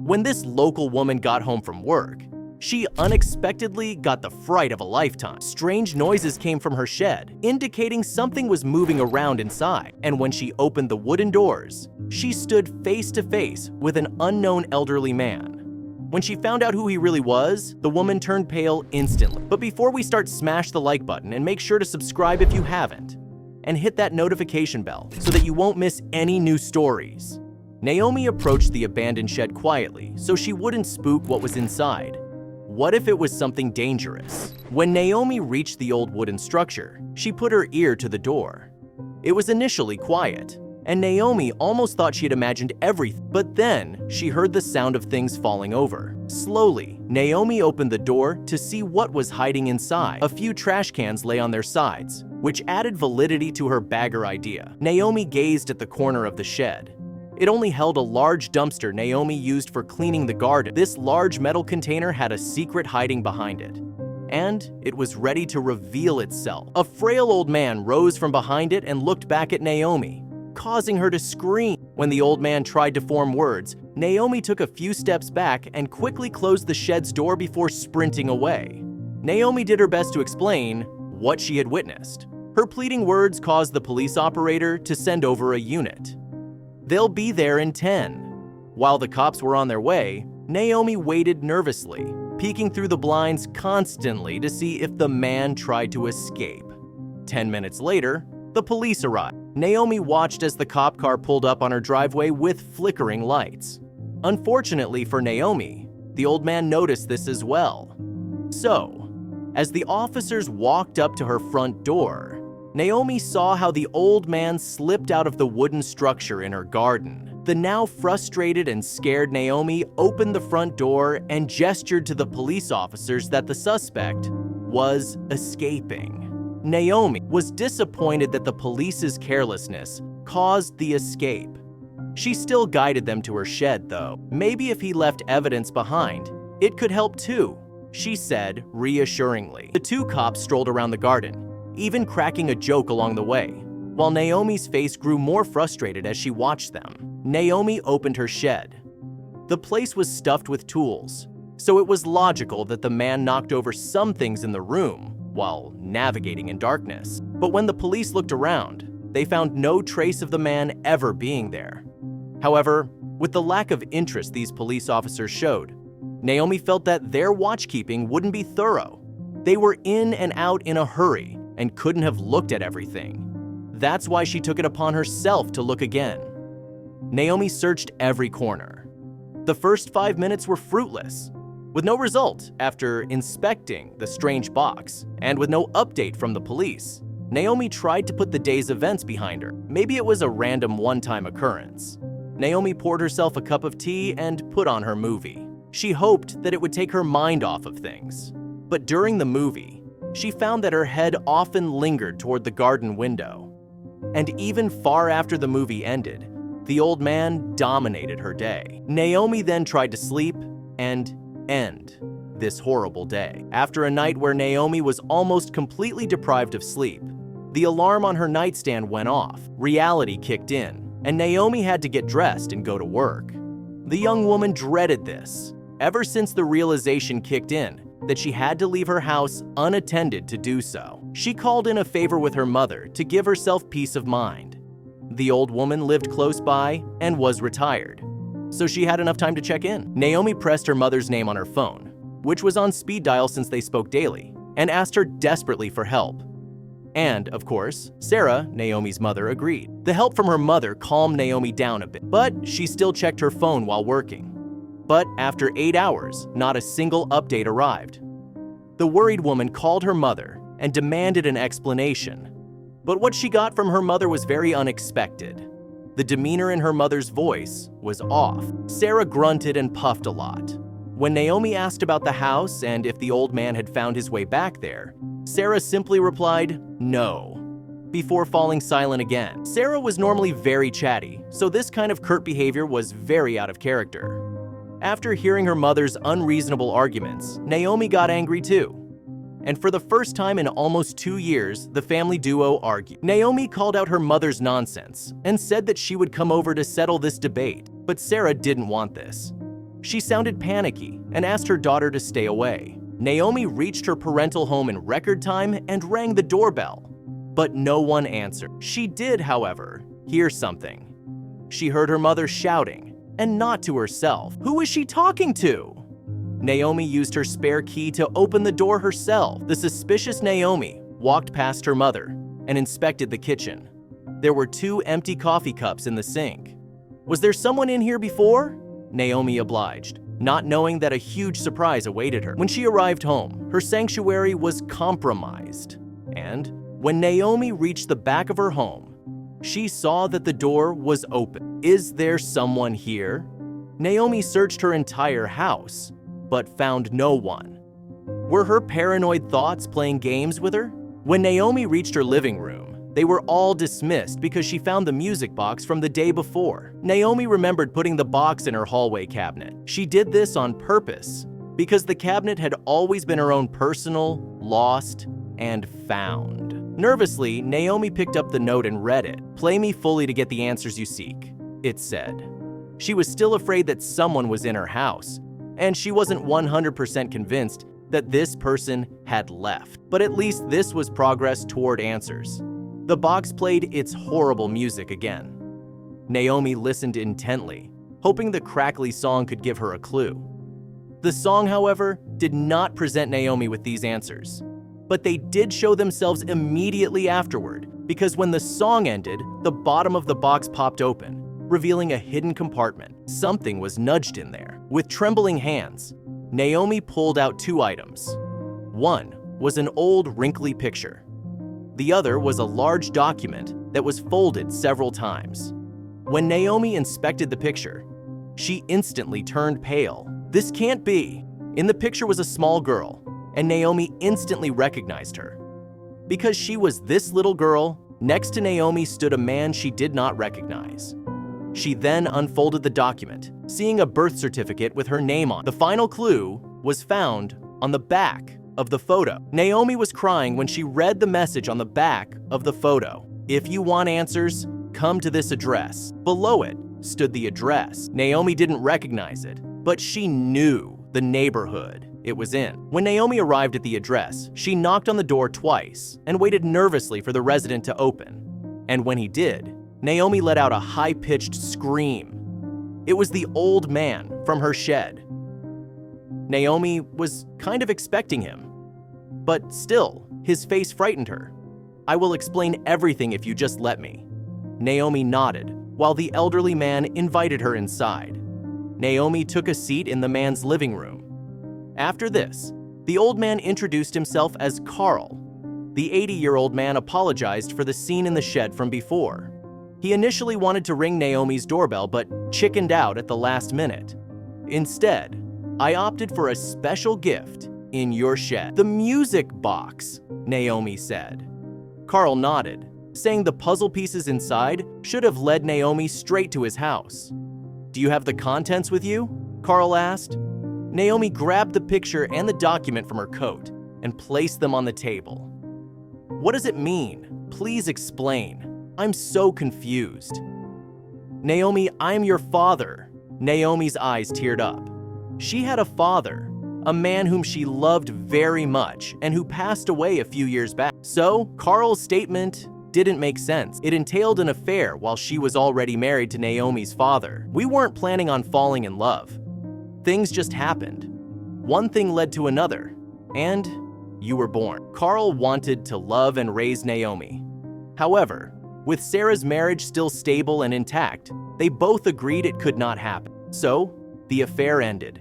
When this local woman got home from work, she unexpectedly got the fright of a lifetime. Strange noises came from her shed, indicating something was moving around inside. And when she opened the wooden doors, she stood face to face with an unknown elderly man. When she found out who he really was, the woman turned pale instantly. But before we start, smash the like button and make sure to subscribe if you haven't. And hit that notification bell so that you won't miss any new stories. Naomi approached the abandoned shed quietly so she wouldn't spook what was inside. What if it was something dangerous? When Naomi reached the old wooden structure, she put her ear to the door. It was initially quiet, and Naomi almost thought she had imagined everything. But then she heard the sound of things falling over. Slowly, Naomi opened the door to see what was hiding inside. A few trash cans lay on their sides, which added validity to her bagger idea. Naomi gazed at the corner of the shed. It only held a large dumpster Naomi used for cleaning the garden. This large metal container had a secret hiding behind it, and it was ready to reveal itself. A frail old man rose from behind it and looked back at Naomi, causing her to scream. When the old man tried to form words, Naomi took a few steps back and quickly closed the shed's door before sprinting away. Naomi did her best to explain what she had witnessed. Her pleading words caused the police operator to send over a unit. They'll be there in 10. While the cops were on their way, Naomi waited nervously, peeking through the blinds constantly to see if the man tried to escape. 10 minutes later, the police arrived. Naomi watched as the cop car pulled up on her driveway with flickering lights. Unfortunately for Naomi, the old man noticed this as well. So, as the officers walked up to her front door, Naomi saw how the old man slipped out of the wooden structure in her garden. The now frustrated and scared Naomi opened the front door and gestured to the police officers that the suspect was escaping. Naomi was disappointed that the police's carelessness caused the escape. She still guided them to her shed, though. Maybe if he left evidence behind, it could help too, she said reassuringly. The two cops strolled around the garden, even cracking a joke along the way. While Naomi's face grew more frustrated as she watched them, Naomi opened her shed. The place was stuffed with tools, so it was logical that the man knocked over some things in the room while navigating in darkness. But when the police looked around, they found no trace of the man ever being there. However, with the lack of interest these police officers showed, Naomi felt that their watchkeeping wouldn't be thorough. They were in and out in a hurry and couldn't have looked at everything. That's why she took it upon herself to look again. Naomi searched every corner. The first 5 minutes were fruitless, with no result after inspecting the strange box, and with no update from the police. Naomi tried to put the day's events behind her. Maybe it was a random one-time occurrence. Naomi poured herself a cup of tea and put on her movie. She hoped that it would take her mind off of things. But during the movie, she found that her head often lingered toward the garden window. And even far after the movie ended, the old man dominated her day. Naomi then tried to sleep and end this horrible day. After a night where Naomi was almost completely deprived of sleep, the alarm on her nightstand went off. Reality kicked in, and Naomi had to get dressed and go to work. The young woman dreaded this, ever since the realization kicked in that she had to leave her house unattended to do so. She called in a favor with her mother to give herself peace of mind. The old woman lived close by and was retired, so she had enough time to check in. Naomi pressed her mother's name on her phone, which was on speed dial since they spoke daily, and asked her desperately for help. And, of course, Sarah, Naomi's mother, agreed. The help from her mother calmed Naomi down a bit, but she still checked her phone while working. But after 8 hours, not a single update arrived. The worried woman called her mother and demanded an explanation. But what she got from her mother was very unexpected. The demeanor in her mother's voice was off. Sarah grunted and puffed a lot. When Naomi asked about the house and if the old man had found his way back there, Sarah simply replied, "No," before falling silent again. Sarah was normally very chatty, so this kind of curt behavior was very out of character. After hearing her mother's unreasonable arguments, Naomi got angry too. And for the first time in almost 2 years, the family duo argued. Naomi called out her mother's nonsense and said that she would come over to settle this debate, but Sarah didn't want this. She sounded panicky and asked her daughter to stay away. Naomi reached her parental home in record time and rang the doorbell, but no one answered. She did, however, hear something. She heard her mother shouting, and not to herself. Who is she talking to? Naomi used her spare key to open the door herself. The suspicious Naomi walked past her mother and inspected the kitchen. There were 2 empty coffee cups in the sink. Was there someone in here before? Naomi obliged, not knowing that a huge surprise awaited her. When she arrived home, her sanctuary was compromised. And when Naomi reached the back of her home, she saw that the door was open. Is there someone here? Naomi searched her entire house, but found no one. Were her paranoid thoughts playing games with her? When Naomi reached her living room, they were all dismissed because she found the music box from the day before. Naomi remembered putting the box in her hallway cabinet. She did this on purpose because the cabinet had always been her own personal, lost, and found. Nervously, Naomi picked up the note and read it. "Play me fully to get the answers you seek," it said. She was still afraid that someone was in her house, and she wasn't 100% convinced that this person had left. But at least this was progress toward answers. The box played its horrible music again. Naomi listened intently, hoping the crackly song could give her a clue. The song, however, did not present Naomi with these answers. But they did show themselves immediately afterward, because when the song ended, the bottom of the box popped open, revealing a hidden compartment. Something was nudged in there. With trembling hands, Naomi pulled out 2 items. One was an old, wrinkly picture. The other was a large document that was folded several times. When Naomi inspected the picture, she instantly turned pale. This can't be. In the picture was a small girl, and Naomi instantly recognized her. Because she was this little girl, next to Naomi stood a man she did not recognize. She then unfolded the document, seeing a birth certificate with her name on it. The final clue was found on the back of the photo. Naomi was crying when she read the message on the back of the photo. "If you want answers, come to this address." Below it stood the address. Naomi didn't recognize it, but she knew the neighborhood it was in. When Naomi arrived at the address, she knocked on the door twice and waited nervously for the resident to open. And when he did, Naomi let out a high-pitched scream. It was the old man from her shed. Naomi was kind of expecting him, but still, his face frightened her. "I will explain everything if you just let me." Naomi nodded, while the elderly man invited her inside. Naomi took a seat in the man's living room. After this, the old man introduced himself as Carl. The 80-year-old man apologized for the scene in the shed from before. He initially wanted to ring Naomi's doorbell, but chickened out at the last minute. "Instead, I opted for a special gift in your shed. The music box," Naomi said. Carl nodded, saying the puzzle pieces inside should have led Naomi straight to his house. "Do you have the contents with you?" Carl asked. Naomi grabbed the picture and the document from her coat and placed them on the table. "What does it mean? Please explain. I'm so confused." "Naomi, I'm your father." Naomi's eyes teared up. She had a father, a man whom she loved very much and who passed away a few years back. So, Carl's statement didn't make sense. It entailed an affair while she was already married to Naomi's father. "We weren't planning on falling in love. Things just happened. One thing led to another, and you were born." Carl wanted to love and raise Naomi. However, with Sarah's marriage still stable and intact, they both agreed it could not happen. So, the affair ended.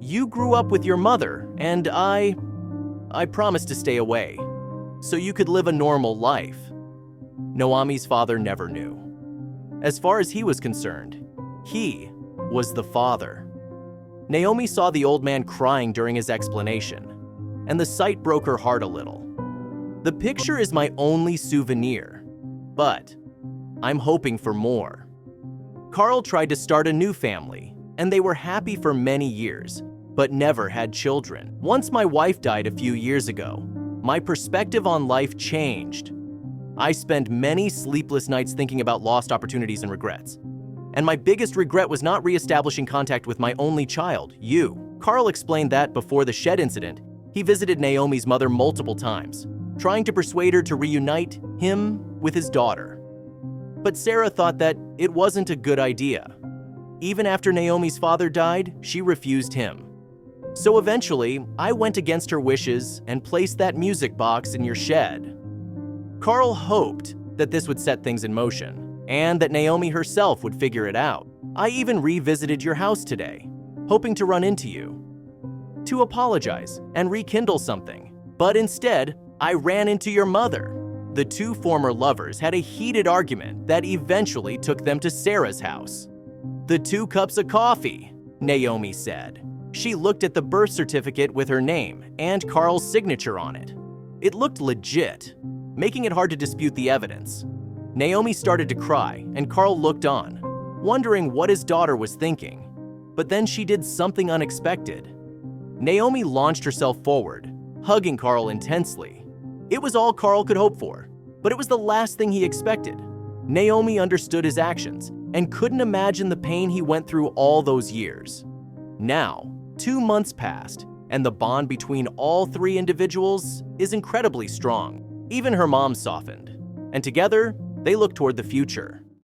"You grew up with your mother, and I promised to stay away, so you could live a normal life." Naomi's father never knew. As far as he was concerned, he was the father. Naomi saw the old man crying during his explanation, and the sight broke her heart a little. "The picture is my only souvenir, but I'm hoping for more." Carl tried to start a new family, and they were happy for many years, but never had children. "Once my wife died a few years ago, my perspective on life changed. I spent many sleepless nights thinking about lost opportunities and regrets. And my biggest regret was not re-establishing contact with my only child, you. Carl explained that before the shed incident, he visited Naomi's mother multiple times, trying to persuade her to reunite him with his daughter. But Sarah thought that it wasn't a good idea. Even after Naomi's father died, she refused him. So eventually, I went against her wishes and placed that music box in your shed. Carl hoped that this would set things in motion, and that Naomi herself would figure it out. I even revisited your house today, hoping to run into you, to apologize and rekindle something. But instead, I ran into your mother. The two former lovers had a heated argument that eventually took them to Sarah's house. "The 2 cups of coffee," Naomi said. She looked at the birth certificate with her name and Carl's signature on it. It looked legit, making it hard to dispute the evidence. Naomi started to cry, and Carl looked on, wondering what his daughter was thinking. But then she did something unexpected. Naomi launched herself forward, hugging Carl intensely. It was all Carl could hope for, but it was the last thing he expected. Naomi understood his actions and couldn't imagine the pain he went through all those years. Now, 2 months passed, and the bond between all 3 individuals is incredibly strong. Even her mom softened, and together, they look toward the future.